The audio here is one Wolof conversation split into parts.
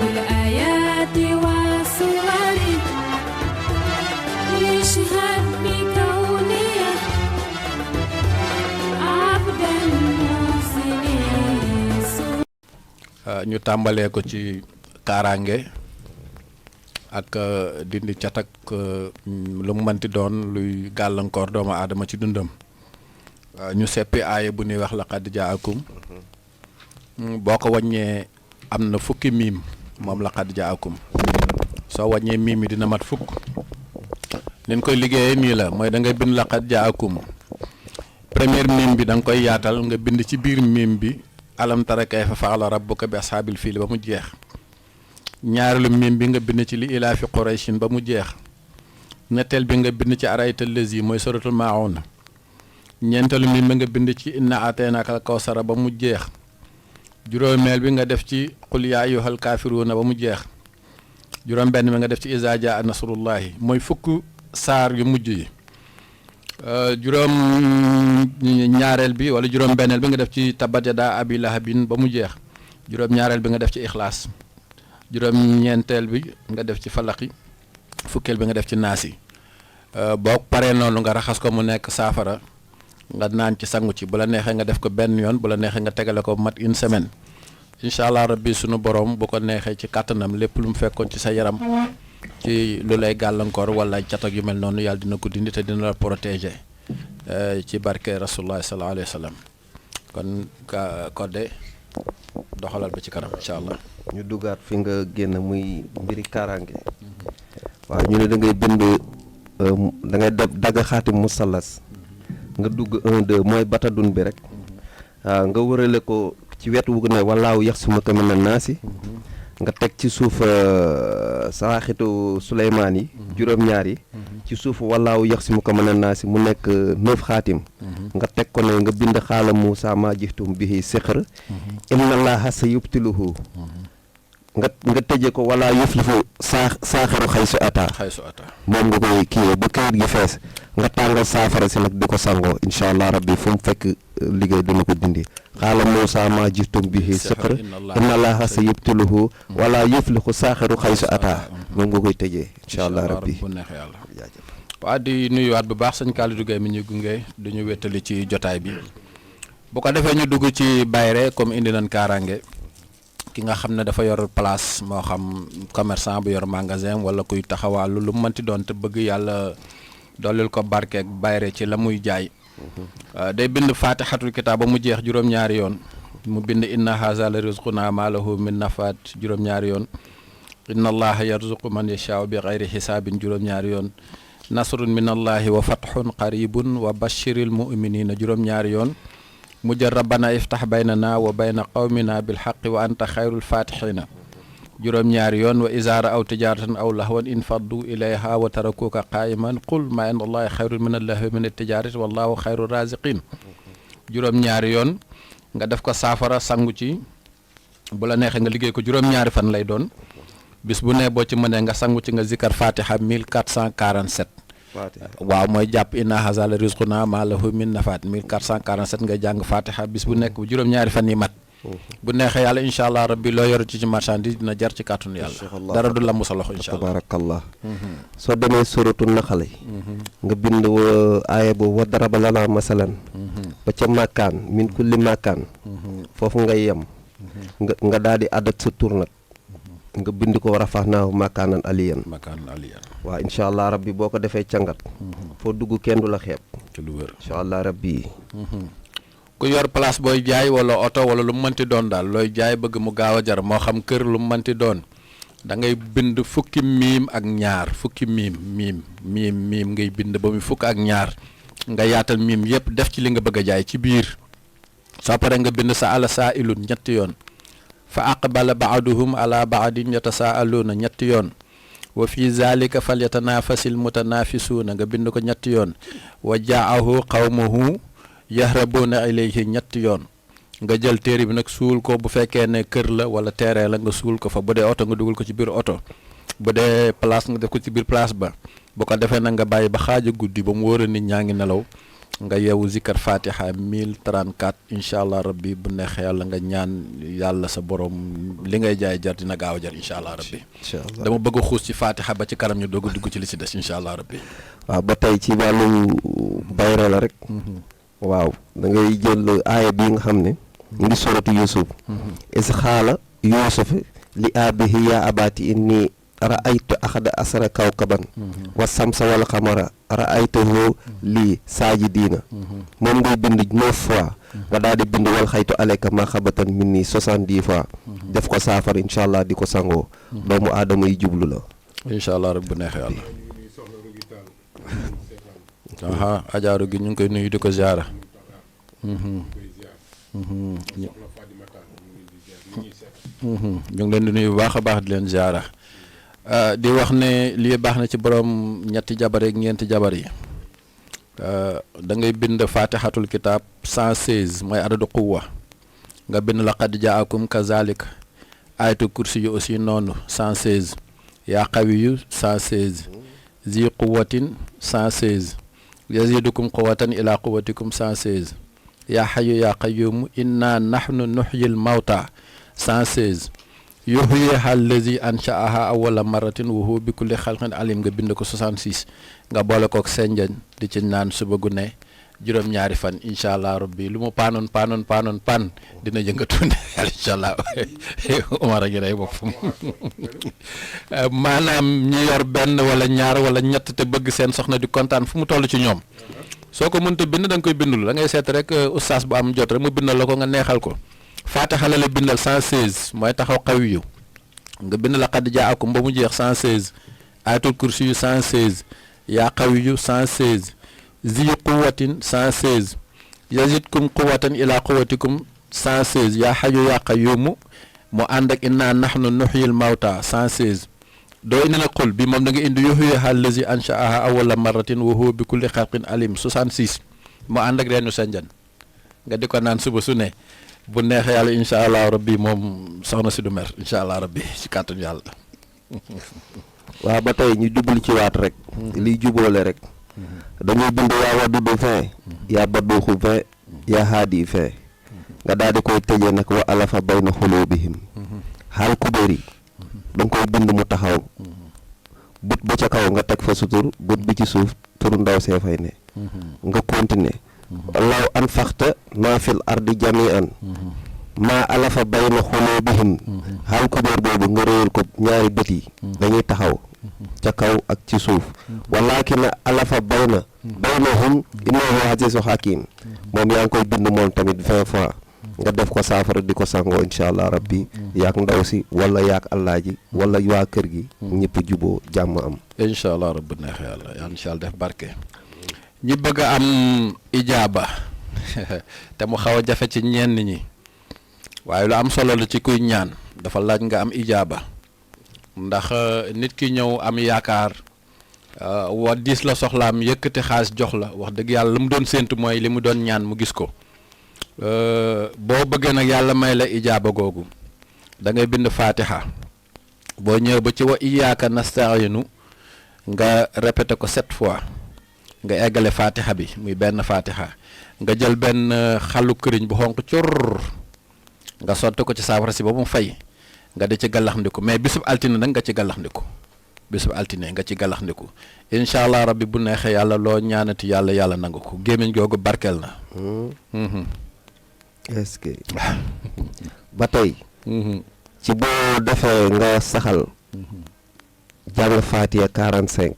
بالآيات والصور يشهد بكوني عبدا محسنا. ñu tàmbalee ko ci kaaraange ak dindi cat ak lu mu mënti doon luy gàllankoor doomu aadama ci dundam. ñu seppi aaya bu ñuy wax laqad jaakum boo ko wàññee am na fukki miim moom laqad jaakum soo wàññee miim yi dina mat fukk. nin koy liggéeyee nii la mooy da ngay bind laqad jaakum première miim bi da nga koy yaatal nga bind ci biir miim bi alam tara kayfa fa'ala rabbuka bi ashaabil fiil ba mu jeex. ñaareelu miim bi nga bind ci li ilaa fi qurayshin ba mu jeex. ñetteel bi nga bind ci araytal lazi mooy suratul maa'un. ñeenteelu miim bi nga bind ci inna ataynaaka al kawsara ba mu jeex. juróomeel bi nga def ci qul yaa ayyuhal kaafiruuna ba mu jeex. juróom benn bi nga def ci izaa jaa nasrullahi mooy fukk saar yu mujj yi. juróom ñaareel bi wala juróom benneel bi nga def ci tabbat yadaa abi lahabin ba mu jeex. juróom ñaareel bi nga def ci ixlaas. juróom ñeenteel bi nga def ci falaqi. fukkeel bi nga def ci naasi. boo paree noonu nga raxas ko mu nekk saafara nga naan ci sangu ci bu la neexee nga def ko benn yoon bu la neexee nga tegale ko mat une semaine incha allah rabbi sunu borom bu ko neexee ci kàttanam lépp lu mu fekkoon ci sa yaram ci lu lay gàllankoor wala catak yu mel noonu yàlla dina ko dindi te dina la protéger ci barke rasulullah sallallahu alayhi wa sallam kon Codé doxalal ba ci kanam incha allah. ñu dugaat fi nga génn muy mbiri kaaraange waaw ñu ne da ngay bind da ngay dagg xaati musallas nga dugg 1 2 mooy batadun bi rek nga wërale ko ci wetu wu ne walaaw yax suma ko mën naa si nga teg ci suuf saaxitu Suleymaan yi juróom-ñaar yi ci suuf walaaw yax suma ko mën naa si mu nekk 9 xaatim nga teg ko ne nga bind xaala Muusaa maa jiftum bihi siqr inna Allaaha sa yubtiluhu nga tëjee ko wala yuflihu saaxiru xaysu ata moom nga koy kiiwee ba kayit gi fees nga tàngal saafara si nag di ko sangoo incha allah rabbi fu mu fekk liggéey dina ko dindi xaala Muusaa maa jiftum bihi siqr inna Allaaha sa yubtiluhu wala yuflihu saaxiru xaysu ata moom nga koy tëjee incha allah rabbi waa di nuyuwaat bu baax sëñ Kalidou Gueye mi ñuy gunge duñu wéttali ci jotaay bi bu ko defee ñu dugg ci bayre comme indi nañ kaaraange ki nga xam ne dafa yor place moo xam commerçant bu yor magasin wala kuy taxawaalu lu mu mënti doon te bëgg yàlla dollil ko barkeeg bayre ci la muy jaay day bind faatixatul kitaab ba mu jeex juróom-ñaari yoon mu bind inna haza la rizquna ma lahu min nafaat juróom-ñaari yoon inna allaha yarzuqu man yashaau bi xayri xisaabin juróom-ñaari yoon nasrun min allahi wa fathun qaribun wa bashiril muminina juróom-ñaari yoon mu jël rabbana iftax baynana wa bayna qawmina bilxaqi wa anta xayrul fatixina juróom-ñaari yoon wa isaara aw tijaratan aw lahwan in faddu ilayha wa tarakuka qaiman qul ma inda allahi xayrun min allahwi min altijarati wallahu xayru raziqin juróom-ñaari yoon nga def ko saafara sangu ci bu la neexee nga liggéey ko juróom-ñaari fan lay doon bis bu ne boo ci mënee nga sangu ci nga zikkar fatiha 1447 waaw mooy jàpp inna haza la rizquna ma lahu min nafaat 1447 nga jàng fatiha bis bu nekk bu juróom-ñaari fan yi mat bu neexee yàlla incha allah rabbi loo yor ci marchandise dina jar ci kàttanu yàlla dara du lamb sa loxo incha allah tabarakallah soo demee suratu naxale nga bind aaya boobu wa daraba lana masalan ba ca makkaan min kulli makkaan foofu ngay yem nga daal di àddat sa tur nag nga bind ko rafahnaahu makaanan aliyan waaw incha allah rabbi boo ko defee cangat foo dugg kenn du la xeeb ci lu wér incha allah rabbi ku yor place booy jaay wala oto wala lu mu mënti doon daal looy jaay bëgg mu gaaw a jar moo xam kër lu mu mënti doon da ngay bind fukki miim ak ñaar fukki miim ngay bind ba mu fukk ak ñaar nga yaatal miim yëpp def ci li nga bëgg a jaay ci biir soo paree nga bind sa ala saa ilun ñetti yoon fa aqbala baaduhum ala baadin yatasaaluuna ñetti yoon wa fi zalika falyatanafasil mutanafisuuna nga bind ko ñetti yoon wa jaahu qawmuhu yahrabuuna ilayhi ñetti yoon nga jël téere bi nag suul ko bu fekkee ne kër la wala terrain la nga suul ko fa bu dee oto nga dugal ko ci biir oto bu dee place nga def ko ci biir place ba bu ko defee nag nga bàyyi ba xaaja guddi ba mu wóor a nit ñaa ngi nelaw nga yeewu zikkar fatiha 1034 incha allah rabbi bu neexee yàlla nga ñaan yàlla sa borom li ngay jaay jar dina gaaw a jar incha allah rabbi. incha allah dama bëgg a xuus ci fatiha ba ci kanam ñu doog a dugg ci li si des incha allah rabbi. waaw ba tey ci wàllu bayra la rek. waaw da ngay jël aaya bii nga xam ne. mu ngi suratu Yusuf. is xaala Yusuf li abihi yaa abati inni ra'aytu axada asara kawkaban wa samsa wal xamara ra'aytuhu lii saajidiina moom ngay bind 9 fois nga daal di bind wal xaytu aleyka maxabatan minni 70 fois def ko saafara incha allah di ko sangoo doomu aadama yi jublu la incha allah rek bu neexee yàlla. aha ajaaru gi ñu ngi koy nuyu di ko ziara. ñu ngi leen di nuyu bu baax a baax di leen ziara. di wax ne lii baax na ci borom ñetti jabar ak ñeenti jabar yi da ngay bind fatihatul kitab 116 mooy adadu quwwa nga bind laqad jaakum kazalik ayatul kursi yu aussi noonu 116 yaa qawiyu 116 zi quwwatin 116 yazidukum quwwatan ila quwwatikum 116 yaa hayyu yaa qayyumu inna nahnu nuhyil mawta 116 yuhyiha allazi ansha'aha awwala marratin wa huwa bi kulli xalqin alim nga bind ko 66 nga boole kook senjañ di ci naan suba gu ne juróom-ñaari fan incha allah rabbi lu mu paanoon pan dina yëngatu ne incha allah Umar a ngi day boppam maanaam ñi yor benn wala ñaar wala ñett te bëgg seen soxna di kontaan fu mu toll ci ñoom soo ko mënta bind da nga koy bindul da ngay seet rek oustaz bu am jot rek mu bindal la ko nga neexal ko. Fatiha la bindal 116 mooy taxaw qawiyu nga bind laqad jaakum ba mu jeex 116 ayatul kursi yu 116 yaa qawiyu 116 zi quwwatin 116 yazidkum quwwatan ila quwwatikum 116 yaa hayyu yaa qayyumu mu ànd ak inna nahnu nuhyil mawta 116 doo indi na xul bi moom da nga indi yuhyiha allazi ansha'aha awwala marratin wa huwa bi kulli xalqin alim 66 mu ànd ak reenu sanjan nga di ko naan suba su ne. bu neexee yàlla incha allah rabbi moom soxna si du mer incha allah rabbi ci kàttanu yàlla. waaw ba tey ñu jublu ci waat rek. liy jubóole rek. dañuy bind yaa waddudu 20. yaa badduuxu 20. yaa haadi 20. nga daal di koy tëjee nag wa alafa bayna xuluubihim. xaal kubéer yi. da nga koy bind mu taxaw. but ba ca kaw nga teg fa sutur but bi ci suuf turu ndaw see fay ne. nga continuer. law anfaqta maa fil ardi jami'an maa alafa bayna xuluubihim xaal kubéer boobu nga réyal ko ñaari bët yi dañuy taxaw ca kaw ak ci suuf walakin alafa baynahum innahu azizun hakim moom yaa ngi koy bind moom tamit 20 fois nga def ko saafara di ko sangoo incha allah rabbi yaak ndaw si wala yaak allaaji wala waa kër gi ñëpp juboo jàmm am incha allah rabbi neex yàlla yaa incha allah def barke ñi bëgg a am ijaaba te mu xaw a jafe ci ñenn ñi waaye lu am solo la ci kuy ñaan dafa laaj nga am ijaaba ndax nit ki ñëw am yaakaar wa diis la soxlaam yëkkati xaalis jox la wax dëgg yàlla lu mu doon séentu mooy li mu doon ñaan mu gis ko boo bëggee nag yàlla may la ijaaba googu da ngay bind fatiha boo ñëw ba ci wa iyyaka nasta'inu nga répété ko 7 fois nga eggale fatiha bi muy benn fatiha nga jël benn xalu këriñ bu xonq cur nga sotti ko ci saafara si ba mu fay nga di ci gallaxndiku mais bisub altine nag nga ci gallaxndiku bisub altine nga ci gallaxndiku incha allah rabbi bu neexee yàlla loo ñaanati yàlla nangu ko gémmiñ googu barkeel na. est-ce que ba tey. ci boo defee nga saxal. jàng Fatiha 45.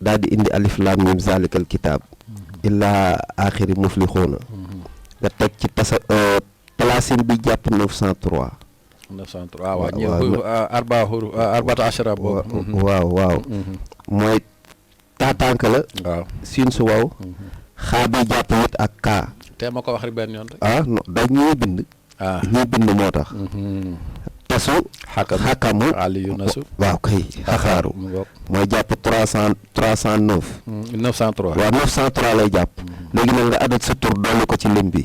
daal di indi alif lam mim zalikal kitab illa axiri muflixuuna nga teg ci palaasin bi jàpp 903 waaw arbata ashara boobu waaw mooy taatank la waaw siin su waw xaa bi jàpp wit ak kaa te ma ko wax rek benn yoon rek non da ñuy bind ñuy bind moo tax tasu xakamu aliyu nasu waaw kay xaxaaru mooy jàpp 309 903 waaw 903 lay jàpp léegi nag nga adat sa tur dolli ko ci lim bi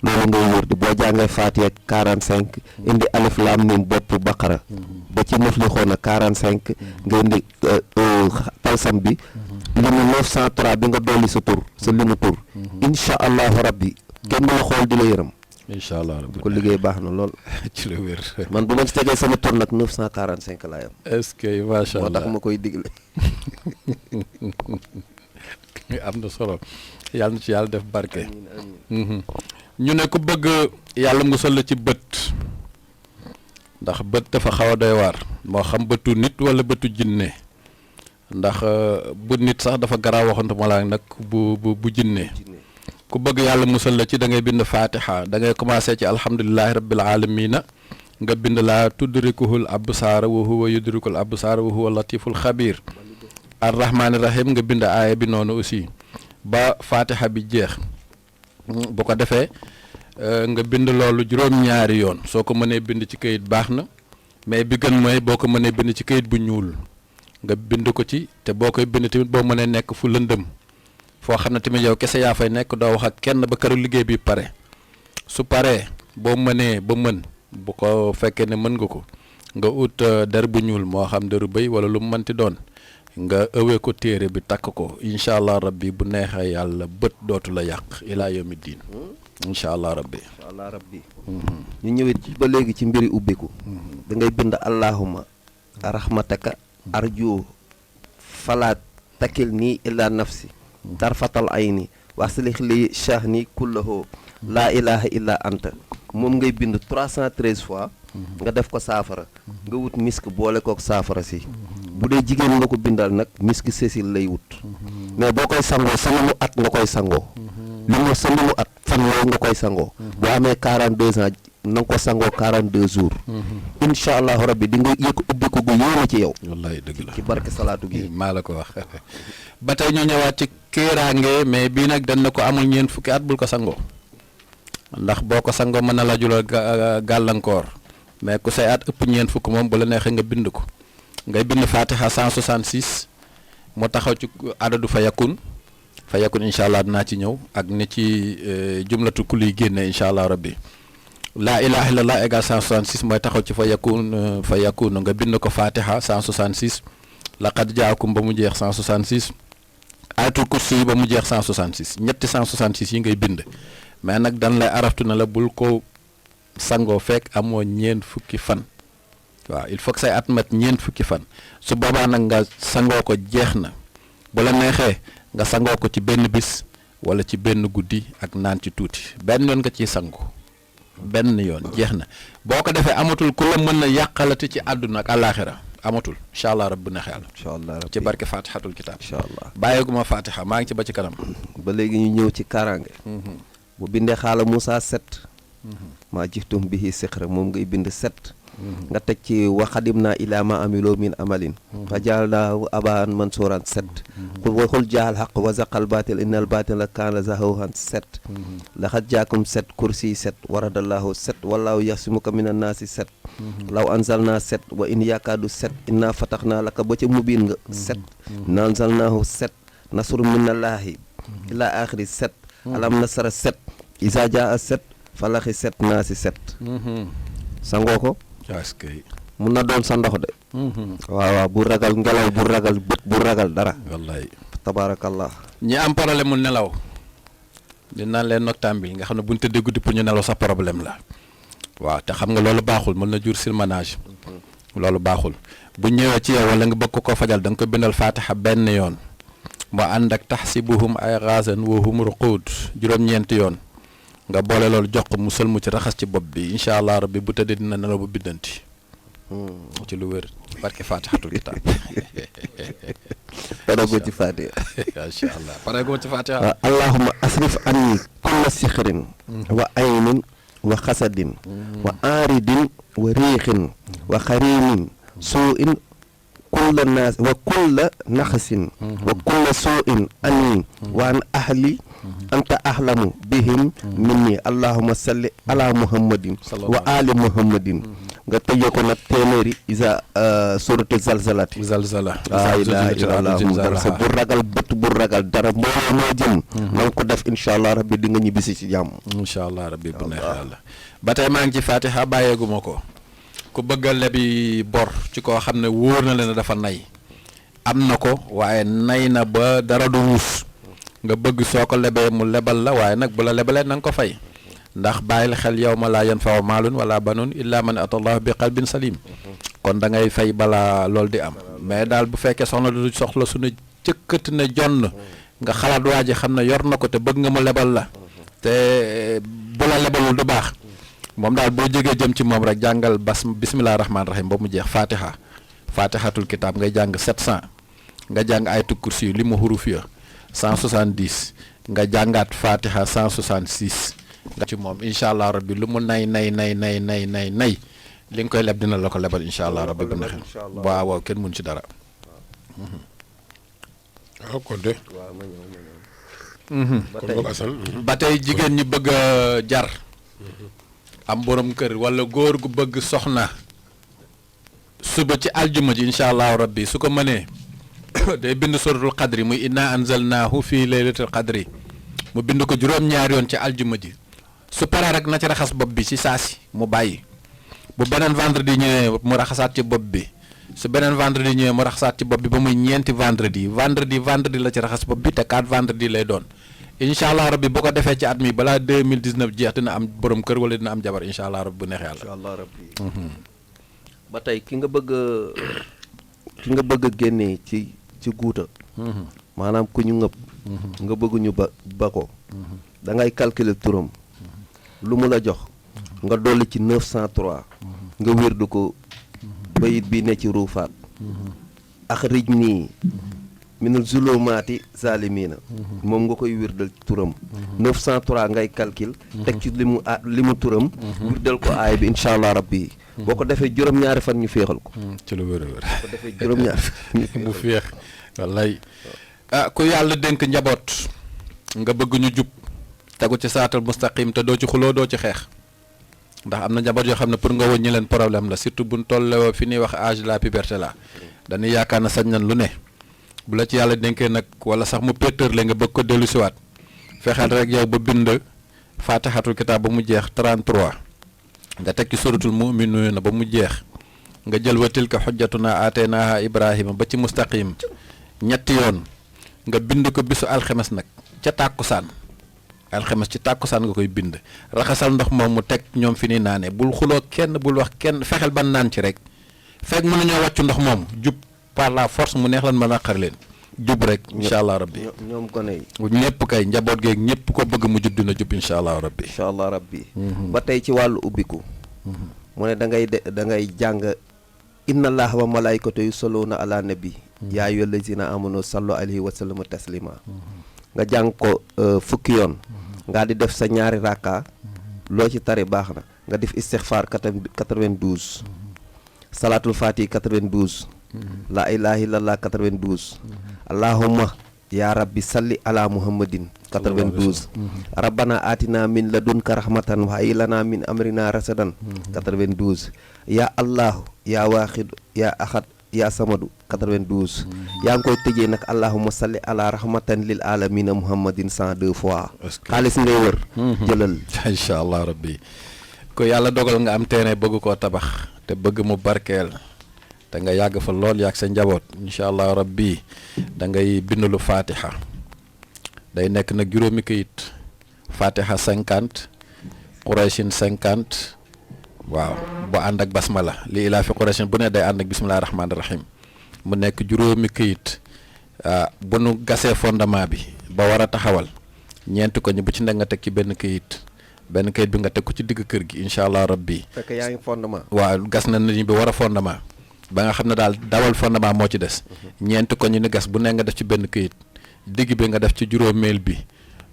loolu ngay wër di boo jàngee Fatiha 45 indi alif lam mim bopp baqara ba ci muflixoona 45 nga indi talsam bi limu 903 bi nga dolli sa tur sa limu tur incha allahu rabbi kenn du la xool di la yërëm incha allah rabbi ko liggéey baax na lool ci lu wér. man bu ma ci tegee sama tur nag 945 laa yam est-ce que macha moo allah tax ma koy digle am na solo yàlla na ci yàlla def barke. ñu ne ku bëgg yàlla musal la ci bët ndax bët dafa xaw a doy waar moo xam bëtu nit wala bëtu jinne ndax bu nit sax dafa garaaw waxantuma laa nag bu jinne ku bëgg yàlla musal la ci da ngay bind fatiha da ngay commencé ci alhamdulillahi rabbil alamina nga bind laa tudrikuhul absaara wa huwa yudrikul absaara wa huwa latiful xabir arrahmaani rahim nga bind aaya bi noonu aussi ba fatiha bi jeex bu ko defee nga bind loolu juróom-ñaari yoon soo ko mënee bind ci kayit baax na mais bi gën mooy boo ko mënee bind ci kayit bu ñuul nga bind ko ci te boo koy bind tamit boo mënee nekk fu lëndëm foo xam ne tamit yow kese yaa fay nekk doo wax ak kenn ba këru liggéey bi pare su paree boo mënee ba mën bu ko fekkee ne mën nga ko nga ut der bu ñuul moo xam deru bëy wala lu mu mënti doon nga ëwee ko téere bi takk ko incha allah rabbi bu neexee yàlla bët dootu la yàq ilaa yawmi diin incha allah rabbi. incha allah rabbi ñu ñëwee ci ba léegi ci mbiri ubbiku da ngay bind allahuma rahmataka arju falaat takil nii illa nafsi tarfatal ayni waslih li shahni kullahu laa ilaha illa anta moom ngay bind 313 fois nga def ko saafara nga wut misk boole kook saafara si bu dee jigéen nga ko bindal nag misk cécile lay wut mais boo koy sangoo sa limu at nga koy sangoo sa limu at fan yooyu nga koy sangoo boo amee 42 ans na nga ko sangoo 42 jours incha allahu rabbi di nga yëg ubbiku gu yéene ci yow wallaay dëgg la ci barke salaatu gi maa la ko wax ba tey ñu ñëwaat ci kéeraange mais bii nag dañ na ko amul ñeent fukki at bul ko sangoo ndax boo ko sangoo mën na la julal gàllankoor mais ku say at ëpp ñeent fukk moom bu la neexee nga bind ko ngay bind fatiha 166 mu taxaw ci adadu fa yakun incha allah dinaa ci ñëw ak ni ci jumlatu kul yi génne incha allah rabbi laa ilaha illallah égal 166 mooy taxaw ci fa yakun nga bind ko fatiha 166 laqad jaakum ba mu jeex 166 ayatul kursi yi ba mu jeex 166 ñetti 166 yi ngay bind mais nag dan lay araftu na la bul ko sangoo fekk amoo ñeent fukki fan waaw il faut que say at mat ñeent fukki fan su boobaa nag nga sangoo ko jeex na bu la neexee nga sangoo ko ci benn bis wala ci benn guddi ak naan ci tuuti benn yoon nga ciy sangu benn yoon jeex na boo ko defee amatul ku la mën na yàqalati ci àdduna ak àllaaxira amatul incha allah rabbi neex yàlla incha allah rabbi ci barke fatihatul kitab incha allah bàyyeeguma fatiha maa ngi ci ba ci kanam ba léegi ñu ñëw ci kaaraange bu bindee xaala Moussa 7 maa jiftum bihi siqra moom ngay bind 7 nga teg ci waxadim naa ilaa ma amiloo min amalin fa jaalnaahu abaan mansuuran 7 waxul jaal xaq wa zaqal baatil innal baatila kaana zahuuqan 7 laxat jaakum 7 kursi 7 waradallahu 7 wallaahu yaxsimuka min annaasi 7 law anzalnaa 7 wa in yaakaadu 7 innaa fataxnaa laka ba ca mubiin nga 7 nanzalnaahu 7 nasru minallaahi ilaa aaxiri 7 alam nasara 7 isa jaa 7 falaxi 7 naasi 7 sangoo ko mun na doon sa ndox de waaw bu ragal ngelaw bu ragal bët bu ragal dara wallaay tabaarakallah ñi am problème mu nelaw di naan leen noctambule nga xam ne buñ tëddee guddi pour ñu nelaw sa problème la waaw te xam nga loolu baaxul mën na jur surmenage loolu baaxul bu ñëwee ci yow wala nga bëgg ko fajal da nga ko bindal fatiha benn yoon mu ànd ak taxsibuhum ay ghaazan wa hum ruquud juróom-ñeenti yoon nga boole loolu jox ko mu sël mu ci raxas ci bopp bi incha allah rabbi bu tëddee dina nelaw bu biddanti ci lu wér barke fatihatul kitab pareegoo ci fatiha incha allah pareegoo ci fatiha allahumma asrif anni kulla sixrin wa aynin wa xasadin wa aaridin wa riixin wa xarimin suu'in kulla naas wa kulla naxasin wa kulla suu'in ani wa an ahli anta ahlamu bihim minni allahumma salli ala muhammadin wa ali muhammadin nga tëjee ko nag téeméeri isa suratu zalzalati zalzala laa ilaaha illallaah sa bu ragal bët bu ragal dara mbooloo moo jëm na nga ko def incha allah rabbi di nga ñibbisi ci jàmm incha allah rabbi bu neex yàlla ba tey maa ngi ci fatiha bàyyeeguma ko ku bëgg a lebi bor ci koo xam ne wóor na leen dafa nay am na ko waaye nay na ba dara du ruus nga bëgg soo ko lebee mu lebal la waaye nag bu la lebalee na nga ko fay ndax bàyyil xel yawma laa yanfa'u maalun wala banun illa man atallahu bi qalbin salim kon da ngay fay balaa loolu di am mais daal bu fekkee soxna du soxla suñu cëkkati ne jonn nga xalaat waa ji xam ne yor na ko te bëgg nga mu lebal la te bu la lebalul du baax moom daal boo jógee jëm ci moom rek jàngal bismillahi rahmaani rahim ba mu jeex fatihatul kitab ngay jàng 700 nga jàng ayatul kursi li mu huruf ya 170 nga jàngaat fatiha 166 nga ci moom incha allah rabbi lu mu nay li nga koy leb dina la ko lebal incha allah rabbi bu neexee waaw kenn mun ci dara. waaw kon de. ba tey jigéen ñi bëgg a jar. am borom kër wala góor gu bëgg soxna. suba ci aljuma ji incha allah rabbi su ko mënee day bind suratul qadri muy inna anzalnaahu fii laylatul qadri mu bind ko juróom-ñaari yoon ci aljuma ji. su paree rek na ci raxas bopp bi ci saasi mu bàyyi bu beneen vendredi ñëwee mu raxasaat ci bopp bi su beneen vendredi ñëwee mu raxasaat ci bopp bi ba muy ñeenti vendredi la ci raxas bopp bi te 4 vendredi lay doon incha allah rabbi bu ko defee ci at mi balaa 2019 jeex dina am borom kër wala dina am jabar incha allah rabbi bu neex yàlla. incha allah rabbi. ba tey ki nga bëgg a génnee ci guuta. maanaam ku ñu ngëb. nga bëgg ñu ba ko. da ngay calculer turam. lu mu la jox nga dolli ci 903 nga wérdu ko bayit bi ne ci ruufaat axrij nii minal zulumaati zaalimiina moom nga koy wérdal turam 903 ngay calcul teg ci li mu turam wérdal ko aay bi incha allah rabbi boo ko defee juróom-ñaari fan ñu féexal ko ci lu wér boo ko defee juróom-ñaari fan mu féex wallaay ku yàlla dénk njaboot nga bëgg ñu jub tegu ci saatal mustaqim te doo ci xuloo doo ci xeex ndax am na njaboot yoo xam ne pour nga wëññi leen problème la surtout buñ tolloo fi ñuy wax âge de la puberté la dañuy yaakaar na sañ nañ lu ne bu la ci yàlla dénkee nag wala sax mu pétër le nga bëgg ko dellu siwaat fexeel rek yow ba bind fatihatul kitab ba mu jeex 33 nga teg ci suratul mu'minuuna ba mu jeex nga jël wa tilka xujjatuna aataynaaha ibrahima ba ci mustaqim ñetti yoon nga bind ko bisu alxemes nag ca tàkkusaan alxemes ci tàkkusaan nga koy bind raxasal ndox moom mu teg ñoom fi ni naane bul xuloo kenn bul wax kenn fexeel ban naan ci rek fekk mën nañoo wàccu ndox moom jub par la force mu neex lan ma naqar leen jub rek incha allah rabbi ñoom gone yi ñëpp kay njaboot geeg ñëpp ko bëgg mu jub dina jub incha allah rabbi incha allah rabbi ba tey ci wàllu ubbiku mu ne da ngay jàng inna allaha wa malaykatu yusalluna ala nabi yaa ayyuhal lazina amanu sallu alayhi wa sallimu taslima nga jàng ko fukki yoon nga di def sa ñaari rakka loo ci tari baax na nga def istixfaar 92 salaatul faati 92 la ilaha illallah 92 allahumma ya rabbi salli ala muhammadin 92 rabbana atina min ladunka rahmatan wa hayyi lana min amrina rasadan 92 ya allah ya waaxid ya ahad ya samadu 92 yaa ngi koy tëjee nag allahumma salli ala rahmatan lil alamina muhammadin 102 fois xaalis ngay wër jëlal incha allah rabbi ko yàlla dogal nga am terrain bëgg koo tabax te bëgg mu barkeel te nga yàgg fa lool yàgg sa njaboot incha allah rabbi da ngay bindalu fatiha day nekk nag juróomi këyit fatiha 50 qurayshin 50 waaw bu ànd ak basmala li ilaa fi qurayshin bu ne day ànd ak bismillahi rahmaani rahim mu nekk juróomi këyit bu nu gasee fondement bi ba war a taxawal ñeenti ko ñi bu ci nekk nga teg ci benn këyit bi nga teg ko ci digg kër gi incha allah rabbi fekk yaa ngi fondement waaw gas na nit ñi bi war a fondement ba nga xam ne daal dawal fondement moo ci des ñeenti ko ñu ni gas bu nekk nga def ci benn këyit digg bi nga def ci juróomeel bi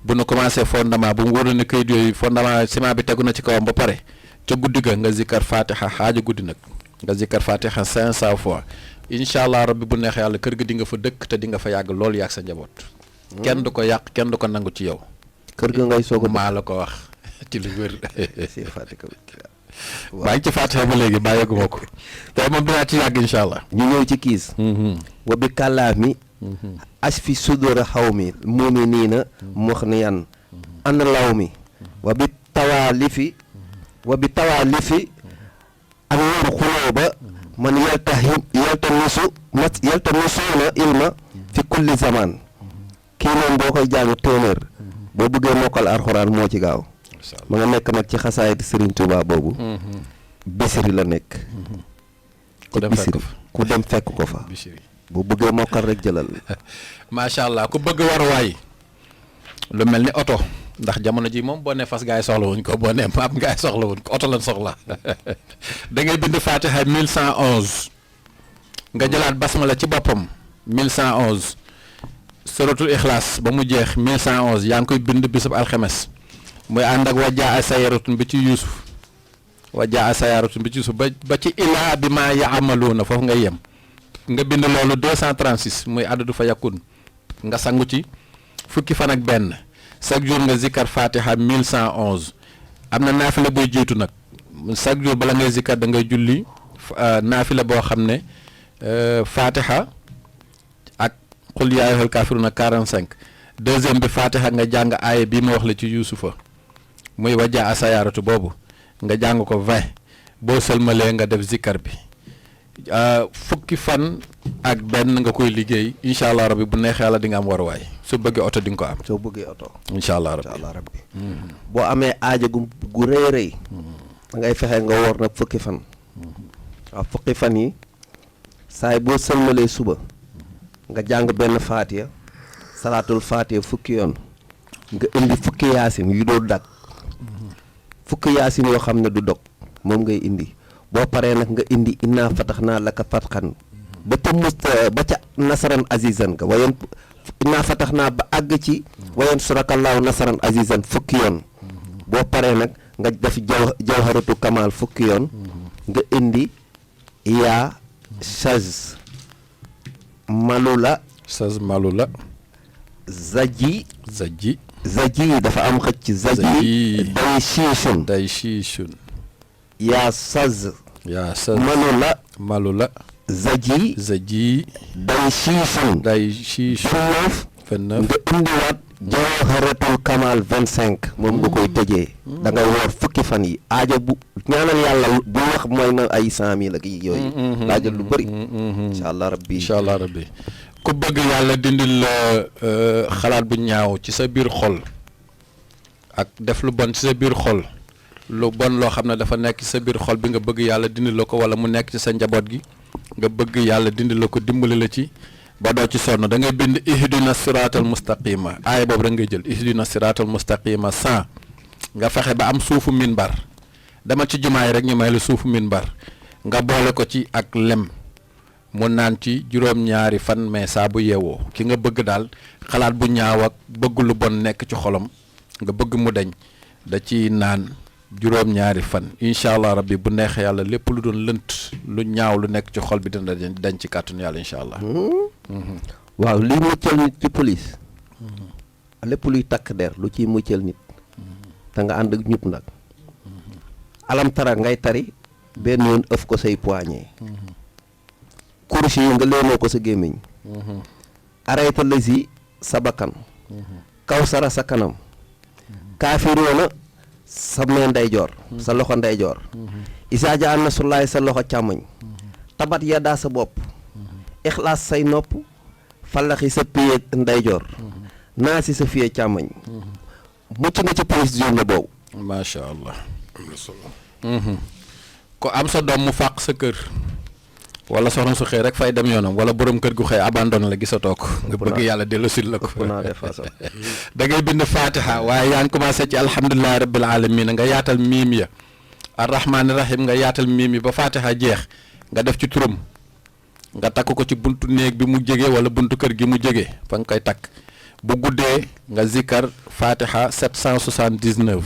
bu nu commencé fondement bu mu wóor ne këyit yooyu fondement ciment bi tegu na ci kawam ba pare ca guddi ga nga zikkar fatiha xaaja guddi nag nga zikkar fatiha 500 fois incha allah rabbi bu neex yàlla kër ga di nga fa dëkk te di nga fa yàgg loolu yàgg sa njaboot kenn du ko yàq kenn du ko nangu ci yow kër ga ngay soog a maa la ko wax ci lu wér si fatiha baa ngi ci fatiha ba léegi bàyyeeguma ko te moom dinaa ci yàgg incha allah ñu ñëw ci kiis wa bi kàllaami asfi sudura xaw mi muminina muxniyan an law mi wa bi tawaalifi ak wóoru xuloo ba man yaltamisuuna ilma fi kulli zaman kii moom boo koy jàng téeméer boo bëggee mokkal alxuraan moo ci gaaw ma nga nekk nag ci xasaayit Serigne Touba boobu Bichri la nekk ku dem fekk ko fa boo bëggee mokkal rek jëlal macha allah ku bëgg waruwaay lu mel ni oto ndax jamono ji moom boo ne fas gaay soxla wuñ ko boo ne maam gaay soxla wuñ ko oto lañ soxla da ngay bind Fatiha 1111 nga jëlaat basmala ci boppam 1111 suratul Ikhlas ba mu jeex 1111 yaa ngi koy bind bisub alxemes muy ànd ak wajaa sayaratun bi ci Yuusuf wajaa sayaratun bi ci Yuusuf ba ci ilaa bi maa yaamaluuna foofu ngay yem nga bind loolu 236 muy adadu fa yakun nga sangu ci fukki fan ak benn chaque jour nga zikkar Fatiha 1111 am na naafila buy jiitu nag chaque jour bala ngay zikkar da ngay julli naafila boo xam ne Fatiha ak qul yaa ayyuhal kaafiruuna 45 deuxième bi Fatiha nga jàng aaya bii ma wax la ci Yuusufa muy wajaa sayaaratu boobu nga jàng ko 20 boo sëlmalee nga def zikkar bi fukki fan ak benn nga koy liggéey incha allah rabbi bu neexee yàlla di nga am waruwaay su bëggee oto di nga ko am. soo bëggee oto. incha allah rabbi boo amee aaja gu rëy rëy da ngay fexe nga woor nag fukki fan. waaw fukki fan yi saay boo sëlmalee suba nga jàng benn faatiya salaatul faatiya fukki yoon nga indi fukki yaasin yu doo dag fukki yaasin yoo xam ne du dog moom ngay indi. boo paree nag nga indi innaa fatahnaa laka fathan ba ca nasaran azizan ka wayen innaa fatahnaa ba àgg ci wayen surakallaahu nasaran azizan fukki yoon boo paree nag nga def jawharatu kamal fukki yoon nga indi yaa saz malula zaji dafa am xëcc zaji day siishun yaa saz malula zaji day siisun 29 nga indiwaat jawharatul kamal 25 moom nga koy tëjee da ngay woor fukki fan yi aajo bu ñaanal yàlla bu wax mooy na ay 100,000 ak yooyu laajal lu bëri incha allah rabbi ku bëgg yàlla dindil la xalaat bu ñaaw ci sa biir xol ak def lu bon ci sa biir xol lu bon loo xam ne dafa nekk ci sa biir xol bi nga bëgg yàlla dindi la ko wala mu nekk ci sa njaboot gi nga bëgg yàlla dindi la ko dimbali la ci ba doo ci sonn da ngay bind ihdina siraatal mustaqima aaya boobu rek ngay jël ihdina siraatal mustaqima 100 nga fexe ba am suufu minbar dama ci jumaa yi rek ñu may la suufu minbar nga boole ko ci ak lem mu naan ci juróom-ñaari fan mais saa bu yeewoo ki nga bëgg daal xalaat bu ñaaw ak bëgg lu bon nekk ci xolam nga bëgg mu deñ da ci naan juróom-ñaari fan incha allah rabbi bu neexee yàlla lépp lu doon lënt lu ñaaw lu nekk ci xol bi dina dañ ci kàttanu yàlla incha allah. waaw liy muccal nit ci police. lépp luy takk der lu ciy muccal nit. te nga ànd ak ñub nag. alam tara ngay tari benn yoon ëf ko say poignet. kursi yi nga leenoo ko sa gémmiñ. arrêté la si sa bakkan. kawsara sa kanam. kaafiroona sa mee ndeyjoor sa loxo ndeyjoor isaa ja an nasrullaahi sa loxo càmmoñ tabat yadaa sa bopp ixlaas say nopp fallaxi sa piye ndeyjoor naa si sa fiye càmmoñ mucc nga ci police journée boobu macha allah ko am sa doom mu fàq sa kër wala soxna su xëy rek fay dem yoonam wala borom kër gu xëy abandonné la gisatoo ko nga bëgg yàlla dellusil la ko da ngay bind Fatiha waaye yaa ngi commencé ci alhamdulilahi rabbil alamin nga yaatal miim ya arrahmaani rahim nga yaatal miim yi ba Fatiha jeex nga def ci turam nga takk ko ci buntu néeg bi mu jege wala buntu kër gi mu jege fa nga koy takk bu guddee nga zikkar Fatiha 779